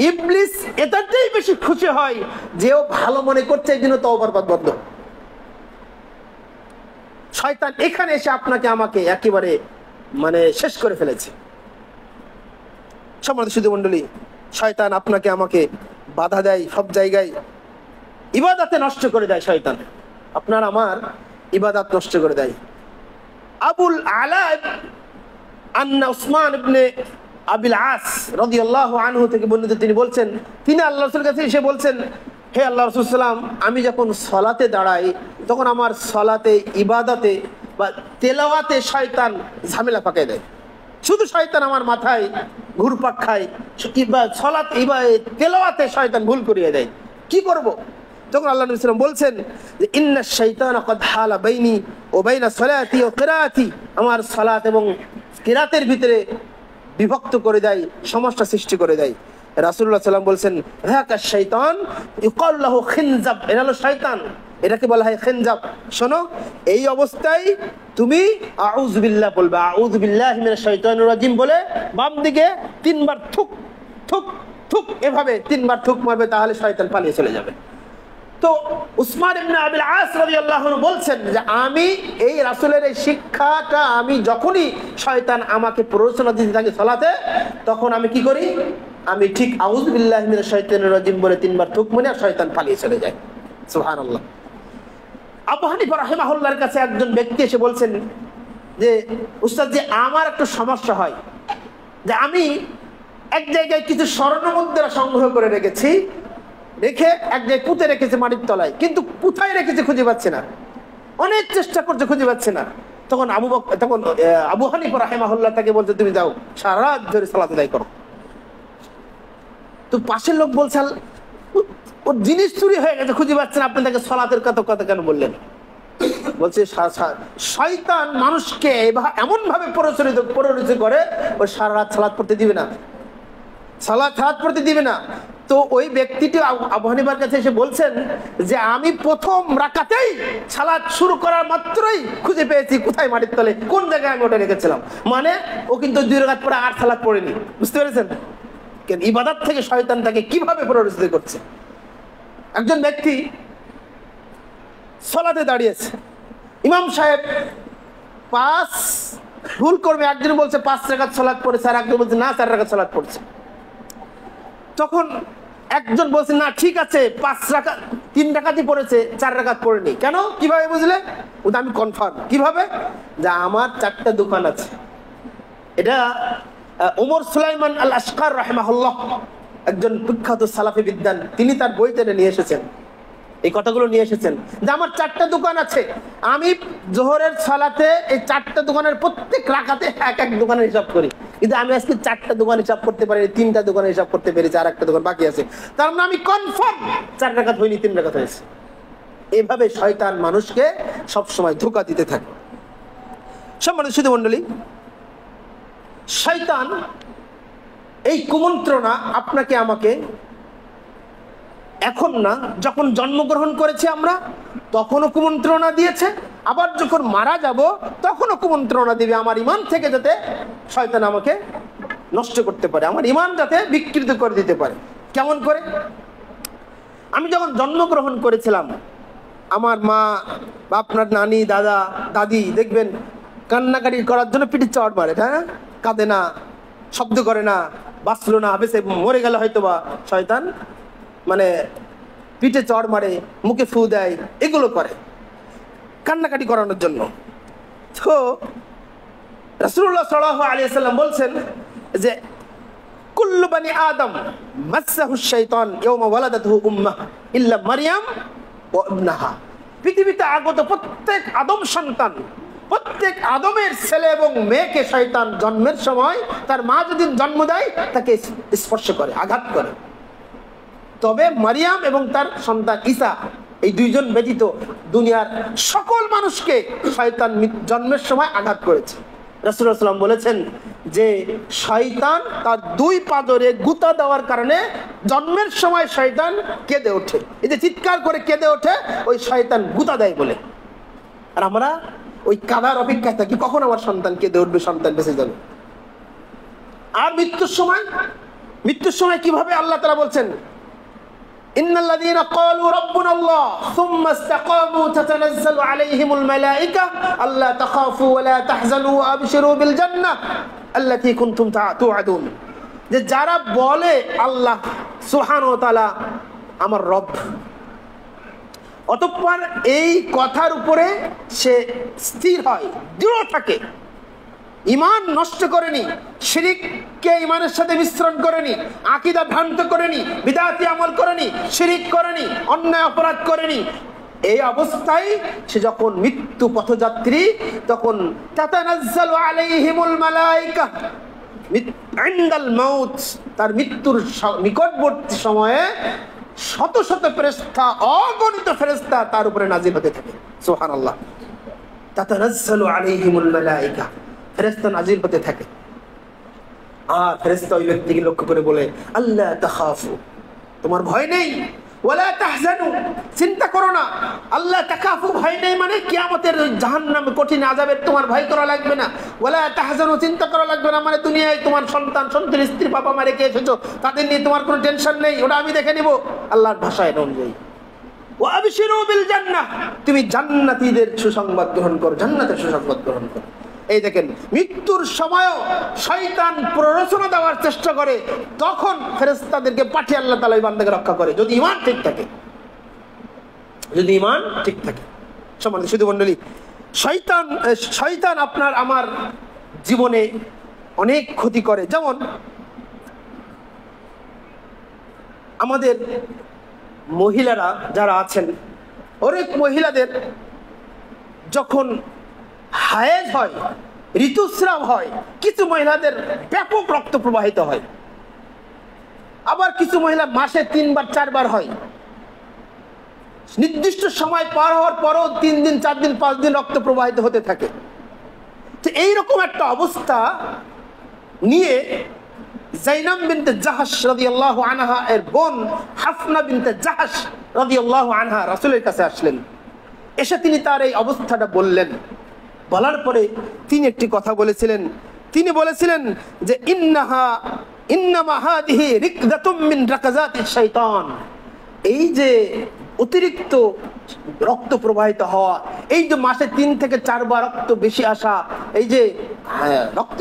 ইবলিস এটাতেই বেশি খুশি হয় যে ও ভালো মনে করছে, এই জন্য তওবার পথ বন্ধ। শয়তান এখানে এসে আপনাকে আমাকে একেবারে শেষ করে ফেলেছে। সম্মানিত সুধী মণ্ডলী, শয়তান আপনাকে আমাকে বাধা দেয় সব জায়গায়, ইবাদতে নষ্ট করে দেয় শয়তান, আপনার আমার ইবাদত নষ্ট করে দেয়। আবুল আলা আন্না উসমান ইবনে আবিল আস রাদিয়াল্লাহু আনহু থেকে বর্ণিত, তিনি বলছেন, তিনি আল্লাহ রাসূলের কাছে এসে বলছেন, হে আল্লাহ রাসূল সাল্লাম, আমি যখন সালাতে দাঁড়াই তখন আমার সালাতে, ইবাদতে বা তেলাওয়াতে শয়তান ঝামেলা পাকায় দেয়। শুধু শয়তান আমার মাথায় ঘুরপাক খায়, সালাত তেলাওয়াতে শয়তান ভুল করিয়ে দেয়, কি করব? তখন আল্লাহ নবী সাল্লাল্লাহু আলাইহি ওয়াসাল্লাম বলছেন যে ইন্নাশ শাইতানা ক্বাদ হালা বাইনি ওয়া বাইনা সালাতি ওয়া কিরাআতি, আমার সালাত এবং কিরাতের ভিতরে বিভক্ত করে দেয়, সমস্যা সৃষ্টি করে দেয়। রাসূলুল্লাহ সাল্লাল্লাহু আলাইহি ওয়াসাল্লাম বলছেন হাকা শাইতান ইউকাল লাহু খিনজাব, এটা হলো শয়তান, এটাকে বলা হয় খিনজাব। শোনো, এই অবস্থায় তুমি আউযু বিল্লাহ বলবে, আউযু বিল্লাহি মিনাশ শাইতানির রাজিম বলে বাম দিকে 3 বার থুক থুক থুক, এভাবে 3 বার থুক মারবে, তাহলে শয়তান পালিয়ে চলে যাবে। তো উসমান ইবনে আবিল আস রাদিয়াল্লাহু আনহু বলছেন যে আমি এই রাসূলের এই শিক্ষাটা, আমি যখনই শয়তান আমাকে প্ররোচনা দিতে থাকে সালাতে, তখন আমি কি করি? আমি ঠিক আউযু বিল্লাহি মিনাশ শাইতানির রাজিম বলে 3 বার থুক মারি, আর শয়তান পালিয়ে চলে যায়। সুবহানাল্লাহ। আবু হানিফা রাহিমাহুল্লাহর কাছে একজন ব্যক্তি এসে বলছেন যে উস্তাদ, যে আমার একটু সমস্যা হয় যে আমি এক জায়গায় কিছু স্বর্ণ মুদ্রা সংগ্রহ করে রেখেছি, রেখে এক জায়গায় পুঁতে রেখেছে মাটির তলায়, কিন্তু কোথায় রেখেছে খুঁজে পাচ্ছে না, অনেক চেষ্টা করছে খুঁজে পাচ্ছে না। তখন আবু হানিফা রাহিমাহুল্লাহ তাকে বলছে, তুমি যাও সারা রাত ধরে সালাত আদায় করো। তো পাশের লোক বলছে, ওর জিনিস চুরি হয়ে গেছে, খুঁজে পাচ্ছে না, আপনি তাকে সালাতের কথা কেন বললেন? বলছে শয়তান মানুষকে এমন ভাবে প্ররোচিত করে, ও সারা রাত সালাত পড়তে দিবে না, সালাত পড়তে দিবে না। তো ওই ব্যক্তিটি আবু হানিফার কাছে এসে বলছেন যে আমি প্রথম রাকাতেই সালাত শুরু করার মাত্রই খুঁজে পেয়েছি কোথায় মাটির তলে, কোন জায়গায় আমি ওটা রেখেছিলাম। মানে ও কিন্তু 2 রাকাত পরে আর সালাত পড়েনি। বুঝতে পেরেছেন কেন ইবাদত থেকে শয়তান তাকে কিভাবে প্ররোচিত করছে? একজন ব্যক্তি সালাতে দাঁড়িয়েছে, ইমাম সাহেব 5 ভুল করবে, একজন বলছে 5 রাকাত সালাত পড়েছে, আর একজন বলছে না 4 রাকাত সালাত পড়ছে। তখন একজন বলছে না ঠিক আছে 5 রাকাত 3 রাকাতই পড়েছে, 4 রাকাত পড়েনি। কেন, কিভাবে বুঝলে? ওটা আমি কনফার্ম। কিভাবে? যে আমার 4টা দোকান আছে। এটা ওমর সুলাইমান আল আশকার রাহিমাহুল্লাহ, একজন বিখ্যাত সালাফি বিদ্বান, তিনি তার বইতে নিয়ে এসেছেন, এই কথাগুলো নিয়ে এসেছেন যে আমার 4টা দোকান আছে, আমি জোহরের সালাতে এই 4টা দোকানের প্রত্যেক রাকাতে এক এক দোকানের হিসাব করি, কিন্তু আমি আজকে 4টা দোকান হিসাব করতে পারি, 3টা দোকানের হিসাব করতে পেরেছি, আর একটা দোকান বাকি আছে। তার মানে আমি কনফার্ম 4 রাকাত হয়নি, 3 রাকাত হয়েছে। এভাবে শয়তান মানুষকে সবসময় ধোঁকা দিতে থাকে। সম্মানিত সুধী মণ্ডলী, শয়তান এই কুমন্ত্রণা আপনাকে আমাকে এখন না, যখন জন্মগ্রহণ করেছি আমরা তখনও কুমন্ত্রণা দিয়েছে, আবার যখন মারা যাব তখনও কুমন্ত্রণা দিবে, আমার ইমান থেকে যাতে শয়তান আমাকে নষ্ট করতে পারে, আমার ইমান যাতে বিকৃত করে দিতে পারে। কেমন করে? আমি যখন জন্মগ্রহণ করেছিলাম, আমার মা বা আপনার নানি, দাদা, দাদি দেখবেন কান্নাকাটি করার জন্য পিঠে চড় মারে, হ্যাঁ, কাঁদে না, শব্দ করে না, বাঁচলো না, বেঁচে মরে গেলে হয়তো বা শয়তান পিঠে চড় মারে, মুখে ফু দেয়, এগুলো করে কান্নাকাটি করানোর জন্য। তো রাসূলুল্লাহ সাল্লাল্লাহু আলাইহি ওয়াসাল্লাম বলছেন যে কুল্লু বানি আদম মাসসাহু শাইতান ইয়াওমা ওয়ালাদাতহু উম্মাহ ইল্লা মারইয়াম ওয়া ইবনাহা, পৃথিবীতে আগত প্রত্যেক আদম সন্তান, প্রত্যেক আদমের ছেলে এবং মেয়েকে শয়তান জন্মের সময় তার মা যদি জন্ম দেয় তাকে স্পর্শ করে, আঘাত করে। তবে মারিয়াম এবং তার সন্তান ঈসা, এই 2 জন ব্যতীত দুনিয়ার সকল মানুষকে শয়তান জন্মের সময় আঘাত করেছে। রাসূলুল্লাহ সাল্লাল্লাহু আলাইহি ওয়াসাল্লাম বলেছেন যে শয়তান তার দুই পাদরে গুতা দেওয়ার কারণে জন্মের সময় শয়তান কেঁদে ওঠে, এই যে চিৎকার করে কেঁদে ওঠে ওই শয়তান গুতা দেয় বলে। আর আমরা ওই কাদার অপেক্ষায় থাকি কখন আমার সন্তান কেঁদে উঠবে, সন্তান বেঁচে যাবে। আর মৃত্যুর সময় কিভাবে আল্লাহ তাআলা বলছেন, ইন্নাল্লাযীনা ক্বালু রাব্বুনাল্লাহ সুম্মা ইসতাকামু তাতানাজ্জালু আলাইহিমুল মালায়েকা আল্লা তাখাফু ওয়া লা তাহজানু ওয়া আবশিরু বিল জান্নাহ আল্লাতী কুনতুম তুআদুন। যে যারা বলে আল্লাহ সুবহানাহু ওয়া তাআলা আমার রব, অতঃপর এই কথার উপরে সে স্থির হয়, দৃঢ় থাকে, ঈমান নষ্ট করেনি, শিরককে ঈমানের সাথে মিশ্রণ করেনি, আকীদা ভ্রান্ত করেনি, বিদআতি আমল করেনি, শিরক করেনি, অন্যায় অপরাধ করেনি, এই অবস্থায় সে যখন মৃত্যু পথযাত্রী তখন তাতানাজ্জালু আলাইহিমুল মালায়েকা ইনদাল মাউত, তার মৃত্যুর নিকটবর্তী সময়ে শত শত ফেরেশতা, অগণিত ফেরেশতা তার উপরে নাজিল হতে থাকে। সুবহানাল্লাহ, তাতানাজ্জালু আলাইহিমুল মালায়েকা, ফেরেশতা নাজিল হতে থাকে। আর ফেরেশতা ওই ব্যক্তিকে লক্ষ্য করে বলে, আল্লাহ তাখাফু, তোমার ভয় নেই, ওয়ালা তাহজানু, চিন্তা করো না। আল্লাহ তাখাফু, ভয় নেই মানে কিয়ামতের জাহান্নামে কঠিন আযাবের তোমার ভয় করা লাগবে না। ওয়ালা তাহজানু, চিন্তা করা লাগবে না মানে দুনিয়ায় তোমার সন্তান সন্তান স্ত্রী বাবা মা রেখে এসেছো, তাদের নিয়ে তোমার কোনো টেনশন নেই, ওটা আমি দেখে নিব। আল্লাহর ভাষায় অনুযায়ী ওয়া আবশিরু বিল জান্নাহ, তুমি জান্নাতীদের সুসংবাদ গ্রহণ করো, জান্নাতের সুসংবাদ গ্রহণ করো। এই দেখেন, মৃত্যুর সময়ও শয়তান প্ররোচনা দেওয়ার চেষ্টা করে, তখন ফেরেশতাদেরকে পাঠিয়ে আল্লাহ তাআলা এই বান্দাকে রক্ষা করে, যদি ঈমান ঠিক থাকে, যদি ঈমান ঠিক থাকে। সম্মানিত শুধু মণ্ডলী, শয়তান আপনার আমার জীবনে অনেক ক্ষতি করে। যেমন আমাদের মহিলারা যারা আছেন, অনেক মহিলাদের যখন হায়েজ হয়, ঋতুস্রাব হয়, কিছু মহিলাদের ব্যাপক রক্ত প্রবাহিত হয়, আবার কিছু মহিলা মাসে 3 বার 4 বার হয়। নির্দিষ্ট সময় পার হওয়ার পরও 3 দিন 4 দিন 5 দিন রক্ত প্রবাহিত হতে থাকে। তো এইরকম একটা অবস্থা নিয়ে যায়নাব বিনতে জাহাশ রাদিয়াল্লাহু আনহা এর বোন হাফনা বিনতে জাহাশ রাদিয়াল্লাহু আনহা রাসূলের কাছে আসলেন। এসে তিনি তার এই অবস্থাটা বললেন। বলার পরে তিনি একটি কথা বলেছিলেন, তিনি বলেছিলেন যে ইন্নামা হাদিহি রিকদাতুম মিন রাকাজাতিশ শাইতান, এই যে অতিরিক্ত রক্ত প্রবাহিত হওয়া, এই যে মাসে 3 থেকে 4 বার রক্ত বেশি আসা, এই যে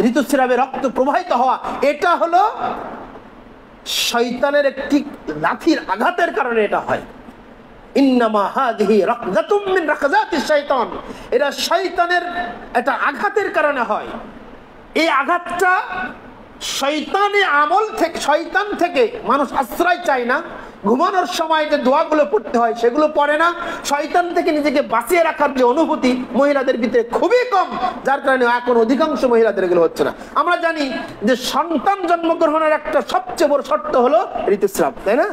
ঋতুস্রাবে রক্ত প্রবাহিত হওয়া, এটা হলো শয়তানের একটি লাঠির আঘাতের কারণে এটা হয়। ইন্নামা হাদিহি রাকযাতুম মিন রাকাযাতিশ শাইতান, এটা শয়তানের একটা আঘাতের কারণে হয়। এই আঘাতটা শয়তানি আমল থেকে, শয়তান থেকে মানুষ আশ্রয় চায় না। ঘুমানোর সময় যে দোয়াগুলো পড়তে হয় সেগুলো পড়ে না। শয়তান থেকে নিজেকে বাঁচিয়ে রাখার যে অনুভূতি মহিলাদের ভিতরে খুবই কম, যার কারণে এখন অধিকাংশ মহিলাদের এগুলো হচ্ছে না। আমরা জানি যে সন্তান জন্মগ্রহণের একটা সবচেয়ে বড় শর্ত হলো ঋতুস্রাব, তাই না?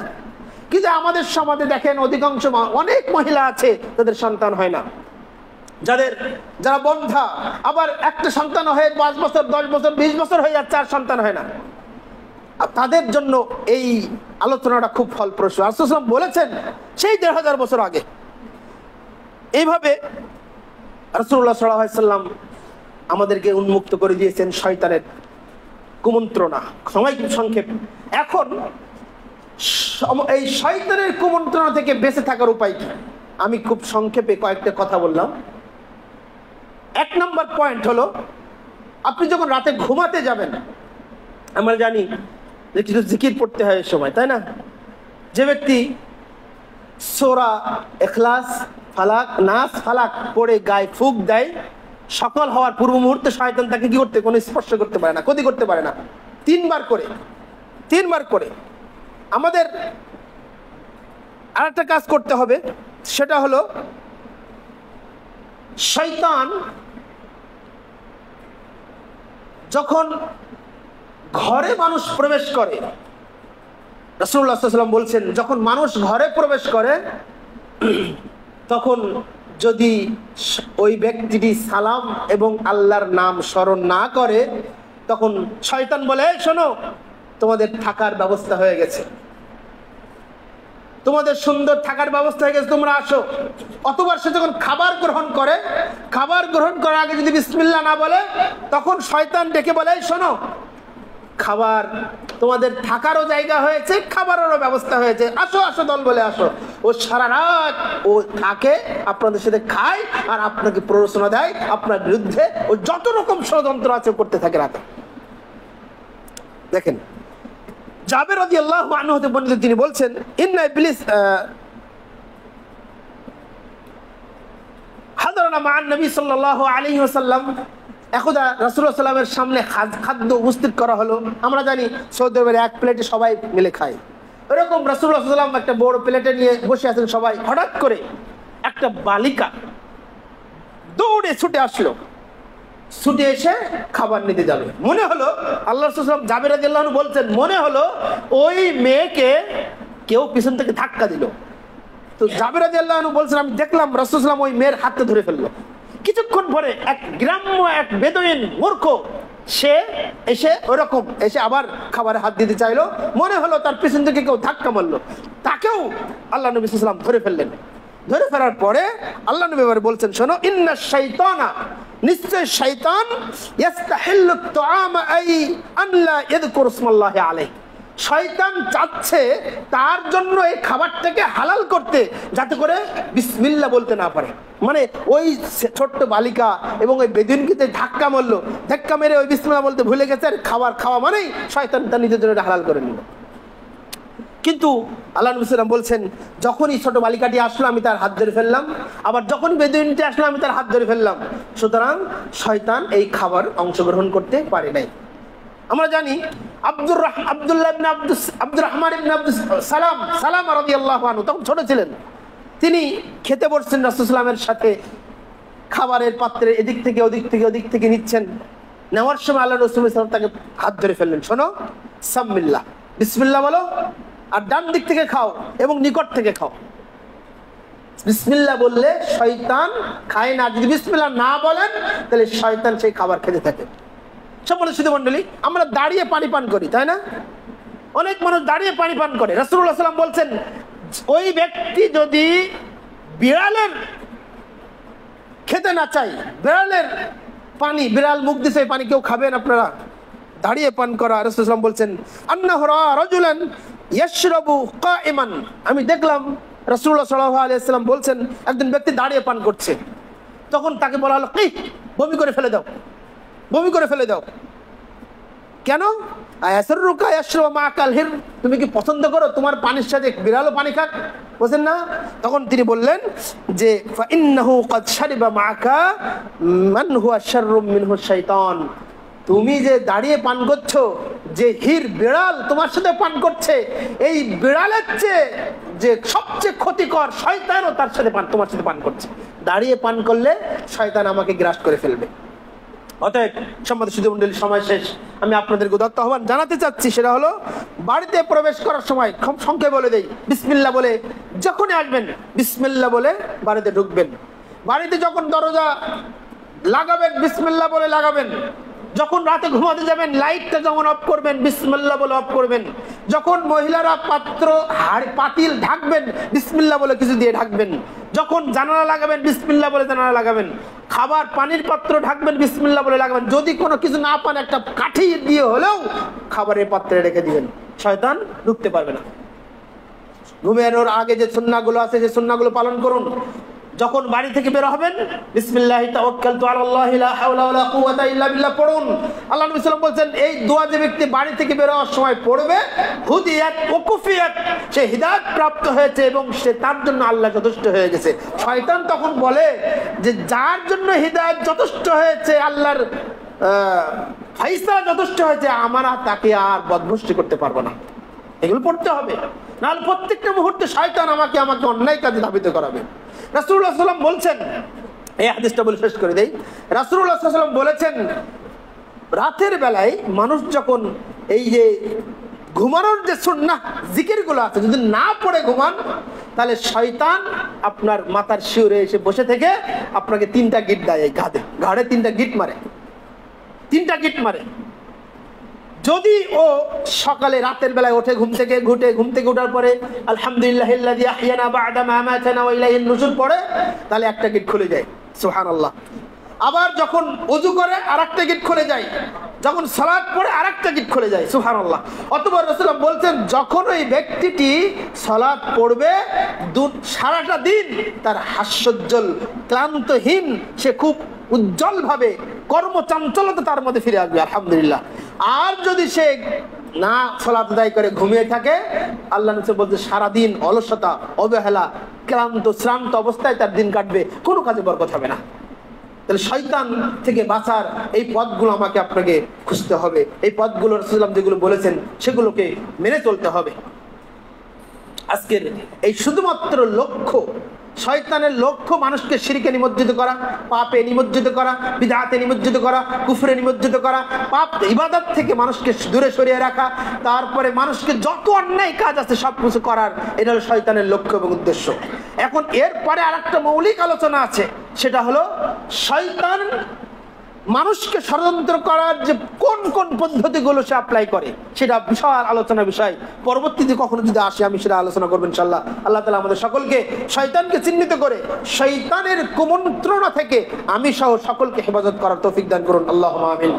কিন্তু আমাদের সমাজে দেখেন অধিকাংশ অনেক মহিলা আছে তাদের সন্তান হয় না, যারা বন্ধা, আবার একটা সন্তান হয়ে 5 বছর 10 বছর 20 বছর হয়ে যাচ্ছে আর সন্তান হয় না। তাদের জন্য এই আলোচনাটা খুব ফলপ্রসূ। রাসূল সাল্লাল্লাহু আলাইহি ওয়াসাল্লাম বলেছেন সেই 1500 বছর আগে। এইভাবে রাসূলুল্লাহ সাল্লাল্লাহু আলাইহি ওয়াসাল্লাম আমাদেরকে উন্মুক্ত করে দিয়েছেন শয়তানের কুমন্ত্রণা। সময় খুব সংক্ষেপ। এখন এই শয়তানের কুমন্ত্রণা থেকে বেঁচে থাকার উপায় কি? আমি খুব সংক্ষেপে কয়েকটা কথা বললাম। 1 নম্বর পয়েন্ট হলো, আপনি যখন রাতে ঘুমাতে যাবেন, আমরা জানি যে কিছু জিকির পড়তে হয় এই সময়, তাই না? যে ব্যক্তি সূরা ইখলাস, ফালাক, নাস, ফালাক পড়ে গায়ে ফুঁক দেয়, সকাল হওয়ার পূর্ব মুহূর্তে শয়তান তাকে কি করতে, কোনো স্পর্শ করতে পারে না, ক্ষতি করতে পারে না। 3 বার করে আমাদের আরেকটা কাজ করতে হবে, সেটা হলো শয়তান যখন ঘরে মানুষ প্রবেশ করে, রাসূলুল্লাহ সাল্লাল্লাহু আলাইহি ওয়াসাল্লাম বলছেন যখন মানুষ ঘরে প্রবেশ করে তখন যদি ওই ব্যক্তিটি সালাম এবং আল্লাহর নাম স্মরণ না করে, তখন শয়তান বলে, এই শোনো, তোমাদের থাকার ব্যবস্থা হয়ে গেছে, তোমাদের সুন্দর থাকার ব্যবস্থা হয়ে গেছে, তোমরা আসো। অতবার সে যখন খাবার গ্রহণ করে, খাবার গ্রহণ করার আগে যদি বিসমিল্লাহ না বলে, তখন শয়তান ডেকে বলে, এই শোনো, খাবার, তোমাদের থাকারও জায়গা হয়েছে, খাবারেরও ব্যবস্থা হয়েছে, আসো আসো দল বলে আসো। ও সারা রাত ও থাকে, আপনাদের সাথে খায়, আর আপনাকে প্ররোচনা দেয় আপনার বিরুদ্ধে। ও যত রকম ষড়যন্ত্র আছে করতে থাকে রাতে। দেখেন, জাবের রাদিয়াল্লাহু আনহু হতে বর্ণিত, তিনি বলছেন, ইন্না ইবলিস হাদারানা মা'আন নবী সাল্লাল্লাহু আলাইহি ওয়াসাল্লাম। একদা রাসূলুল্লাহ সাল্লাল্লাহু আলাইহি ওয়াসাল্লামের সামনে খাদ্য উপস্থিত করা হলো। আমরা জানি সৌদি আরবের এক প্লেটে সবাই মিলে খায়। এরকম রাসূলুল্লাহ সাল্লাল্লাহু আলাইহি ওয়াসাল্লাম একটা বড় প্লেটে নিয়ে বসে আছেন সবাই। হঠাৎ করে একটা বালিকা দৌড়ে ছুটে আসলো, ছুটে এসে খাবার নিতে যাবে। মনে হলো, আল্লাহ রাসূল সাল্লাল্লাহু আলাইহি ওয়াসাল্লাম, জাবের রাদিয়াল্লাহু আনহু বলছেন, মনে হলো ওই মেয়েকে কেউ পিছন থেকে ধাক্কা দিল। তো জাবের রাদিয়াল্লাহু আনহু বলছেন, আমি দেখলাম রাসূল সাল্লাল্লাহু আলাইহি ওয়াসাল্লাম ওই মেয়ের হাতটা ধরে ফেললো। কিছুক্ষণ পরে এক গ্রাম্য এক বেদুইন মূর্খ সে এসে ওরকম এসে আবার খাবারে হাত দিতে চাইলো। মনে হলো তার পিছন থেকে কেউ ধাক্কা মারলো, তাকেও আল্লাহ নবী সাল্লাল্লাহু আলাইহি ওয়াসাল্লাম ধরে ফেললেন। ধরে ফেলার পরে আল্লাহ নবী এবার বলছেন, শোনো, ইন্না শাইতানা, নিশ্চয় শয়তান, ইস্তাহিল্লু তুআমা আই আন লা ইয়াযকুর ইসমাল্লাহি আলাইহি, শয়তান চাচ্ছে তার জন্য এই খাবারটাকে হালাল করতে, যাতে করে বিসমিল্লাহ বলতে না পারে। মানে ওই ছোট্ট বালিকা এবং ওই বেদুইনকে ধাক্কা মারলো, ধাক্কা মেরে ওই বিসমিল্লাহ বলতে ভুলে গেছে, আর খাবার খাওয়া মানেই শয়তান তার নিজের জন্য হালাল করে নিল। কিন্তু আল্লাহ নবী সাল্লাল্লাহু আলাইহি ওয়াসাল্লাম বলছেন, যখনই ছোট বালিকাটি আসলো আমি তার হাত ধরে ফেললাম, আবার যখন বেদুইনটি আসলো আমি তার হাত ধরে ফেললাম। সুতরাং শয়তান এই খাবার অংশগ্রহণ করতে পারে নাই। আমরা জানি আব্দুর রহমান ইবনে আব্দুস সালাম রাদিয়াল্লাহু আনহু তখন ছোট ছিলেন। তিনি খেতে বসছেন রাসূল সাল্লাল্লাহু আলাইহি ওয়াসাল্লামের সাথে, খাবারের পাত্রে এদিক থেকে ওদিক থেকে নিচ্ছেন। নেওয়ার সময় আল্লাহ রাসূল সাল্লাল্লাহু আলাইহি ওয়াসাল্লাম তাকে হাত ধরে ফেললেন, শোনো, সাম্মিল্লাহ, বিসমিল্লাহ বলো, আর ডান দিক থেকে খাও এবং নিকট থেকে খাও। বিসমিল্লাহ বললে শয়তান খায় না, যদি বিসমিল্লাহ না বলেন তাহলে শয়তান সেই খাবার খেতে থাকে। সম্মানিত সুধী মণ্ডলী, আমরা দাঁড়িয়ে পানি পান করি, তাই না? অনেক মানুষ দাঁড়িয়ে পানি পান করে। রাসূলুল্লাহ সাল্লাল্লাহু আলাইহি ওয়াসাল্লাম বলছেন, ওই ব্যক্তি যদি বিড়ালের খেতে না চাই, বিড়ালের পানি, বিড়াল মুখ দিছে পানি কেউ খাবেন আপনারা? দাঁড়িয়ে পান করা। রাসূলুল্লাহ সাল্লাল্লাহু আলাইহি ওয়াসাল্লাম বলছেন, আন্নাহু রাজুলান ইয়াশরাবু কাইমান, আমি দেখলাম রাসূলুল্লাহ সাল্লাল্লাহু আলাইহি ওয়াসাল্লাম বলছেন একজন ব্যক্তি দাঁড়িয়ে পান করছে। তখন তাকে বলা হলো, কি, বমি করে ফেলে দাও, বমি করে ফেলে দাও। কেন? আয়াসরুকা ইয়াশরাবু মা'কাল হির, তুমি কি পছন্দ করো তোমার পানির সাথে বিড়ালও পানি খাক? বলেন না। তখন তিনি বললেন যে, ফা ইন্নাহু ক্বাদ শারিবা মা'কা মান হুয়া শাররুম মিনহু শাইতান, তুমি যে দাঁড়িয়ে পান করছো, যে হির বিড়াল তোমার সাথে পান করছে, এই বিড়ালের চেয়ে যে সবচেয়ে ক্ষতিকর শয়তানও তার সাথে তোমার সাথে পান করছে। দাঁড়িয়ে পান করলে শয়তান আমাকে গ্রাস করে ফেলবে। অতএব সম্মানিত সুধী মণ্ডলী, সময় শেষ। আমি আপনাদেরকে উদাত্ত আহ্বান জানাতে চাচ্ছি, সেটা হলো বাড়িতে প্রবেশ করার সময় খুব সংক্ষেপে বলে দেই, বিসমিল্লাহ বলে যখনই আসবেন বিসমিল্লাহ বলে বাড়িতে ঢুকবেন। বাড়িতে যখন দরজা লাগাবেন বিসমিল্লাহ বলে লাগাবেন। যখন রাতে ঘুমাতে যাবেন লাইটটা যখন অফ করবেন বিসমিল্লাহ বলে অফ করবেন। যখন মহিলারা পাত্র পাতিল ঢাকবেন বিসমিল্লাহ বলে কিছু দিয়ে ঢাকবেন। যখন জানালা লাগাবেন বিসমিল্লাহ বলে জানালা লাগাবেন। খাবার পানির পাত্র ঢাকবেন বিসমিল্লাহ বলে লাগাবেন। যদি কোনো কিছু না পান একটা কাঠি দিয়ে হলেও খাবারের পাত্রে রেখে দিবেন, শয়তান ঢুকতে পারবে না। ঘুমানোর আগে যে সুন্নাহগুলো আছে সেই সুন্নাহগুলো পালন করুন। যখন বাড়ি থেকে বের হবেন বিসমিল্লাহি তাওয়াক্কালতু আলাল্লাহি লা হাওলা ওয়ালা কুওয়াতা ইল্লা বিল্লাহ পড়ুন। আল্লাহ নবী সাল্লাল্লাহু আলাইহি ওয়াসাল্লাম বলেন, এই দোয়া যে ব্যক্তি বাড়ি থেকে বের হওয়ার সময় পড়বে, হুদিয়াত ওয়া কুফিয়াত, সে হিদায়াত প্রাপ্ত হয়েছে এবং সে তার জন্য আল্লাহ যথেষ্ট হয়ে গেছে। শয়তান তখন বলে যে যার জন্য হিদায়াত যথেষ্ট হয়েছে, আল্লাহর ফায়সালা যথেষ্ট হয়েছে, আমরা তাকে আর বদভ্রষ্টি করতে পারবো না। এগুলো পড়তে হবে, নাহলে প্রত্যেকটা মুহূর্তে শয়তান আমাকে অন্যায় কাজে ধাবিত করাবে। রাসূলুল্লাহ সাল্লাল্লাহু আলাইহি ওয়াসাল্লাম বলছেন, এই হাদিসটা বলে শেষ করে দেই। রাসূলুল্লাহ সাল্লাল্লাহু আলাইহি ওয়াসাল্লাম বলেছেন, রাতের বেলায় মানুষ যখন এই যে ঘুমানোর যে সুন্নাহ জিকিরগুলো আছে যদি না পড়ে ঘুমান, তাহলে শয়তান আপনার মাথার শিউরে এসে বসে থেকে আপনাকে 3টা গিট দেয়, এই ঘাড়ে 3টা গিট মারে, 3টা গিট মারে। যদি ও সকালে রাতের বেলায় ওঠে ঘুম থেকে ওঠার পরে আলহামদুলিল্লাহিল্লাযী আহইয়ানা বা'দা মা আমাতানা ওয়া ইলাইহিন নুশুর পড়ে, তাহলে একটা গেট খুলে যায়, সুবহানাল্লাহ। আবার যখন ওযু করে আরেকটা গেট খুলে যায়, যখন সালাত পড়ে আরেকটা গেট খুলে যায়, সুবহানাল্লাহ। অতঃপর রাসূলুল্লাহ বলছেন, যখন ওই ব্যক্তিটি সালাত পড়বে সারাটা দিন তার হাস্যোজ্জ্বল, ক্লান্তহীন, সে খুব উজ্জ্বল ভাবে কর্মচাঞ্চলতা তার মধ্যে ফিরে আসবে, আলহামদুলিল্লাহ। আর যদি সে না সালাত আদায় করে ঘুমিয়ে থাকে, আল্লাহ নবী বলতে সারাদিন অলসতা, অবহেলা, ক্লান্ত শ্রান্ত অবস্থায় তার দিন কাটবে, কোনো কাজে বরকত হবে না। তাহলে শয়তান থেকে বাঁচার এই পথগুলো আমাকে আপনাকে খুঁজতে হবে, এই পথগুলো রাসূলুল্লাহ যেগুলো বলেছেন সেগুলোকে মেনে চলতে হবে। আজকের এই শুধুমাত্র লক্ষ্য, শয়তানের লক্ষ্য মানুষকে শিরকে নিমজ্জিত করা, পাপে নিমজ্জিত করা, বিদআতে নিমজ্জিত করা, কুফরে নিমজ্জিত করা, পাপ ইবাদত থেকে মানুষকে দূরে সরিয়ে রাখা, তারপরে মানুষকে যত অন্যায় কাজ আছে সব কিছু করার, এটা হলো শয়তানের লক্ষ্য এবং উদ্দেশ্য। এখন এরপরে আরেকটা মৌলিক আলোচনা আছে, সেটা হলো শয়তান মানুষকে ষড়যন্ত্র করার যে কোন কোন পদ্ধতিগুলো সে অ্যাপ্লাই করে, সেটা বিশাল আলোচনার বিষয়। পরবর্তীতে কখনো যদি আসে আমি সেটা আলোচনা করবো ইনশাআল্লাহ। আল্লাহ তাআলা আমাদের সকলকে শয়তানকে চিহ্নিত করে শয়তানের কুমন্ত্রণা থেকে আমি সহ সকলকে হেফাজত করার তৌফিক দান করুন, আল্লাহুম্মা আমিন।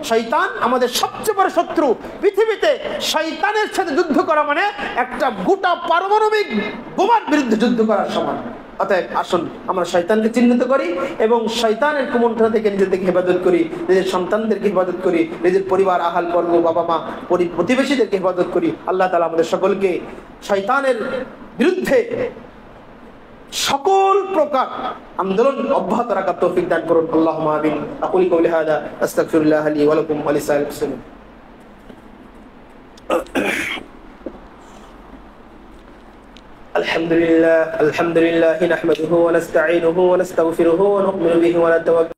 শয়তান আমাদের সবচেয়ে বড় শত্রু। পৃথিবীতে শয়তানের সাথে যুদ্ধ করা মানে একটা গোটা পারমাণবিক বোমার বিরুদ্ধে যুদ্ধ করার সমান। অতএব আসুন আমরা শয়তানকে চিহ্নিত করি এবং শয়তানের কুমন্ত্রণা থেকে নিজেদেরকে হেফাজত করি, নিজের সন্তানদেরকে হেফাজত করি, নিজের পরিবার, আহাল বর্গ, বাবা মা, প্রতিবেশীদেরকে হেফাজত করি। আল্লাহ তাআলা আমাদের সকলকে শয়তানের বিরুদ্ধে সকল প্রকার আন্দোলন অব্যাহত রাখার তৌফিক দান করুন, আল্লাহুম্মা আমিন। আকুলু কওলি হাযা আস্তাগফিরুল্লাহ লি ওয়া লাকুম ওয়া লিসাইরিল মুসলিমিন। الحمد لله نحمده ونستعينه ونستغفره ونؤمن به ونتوكل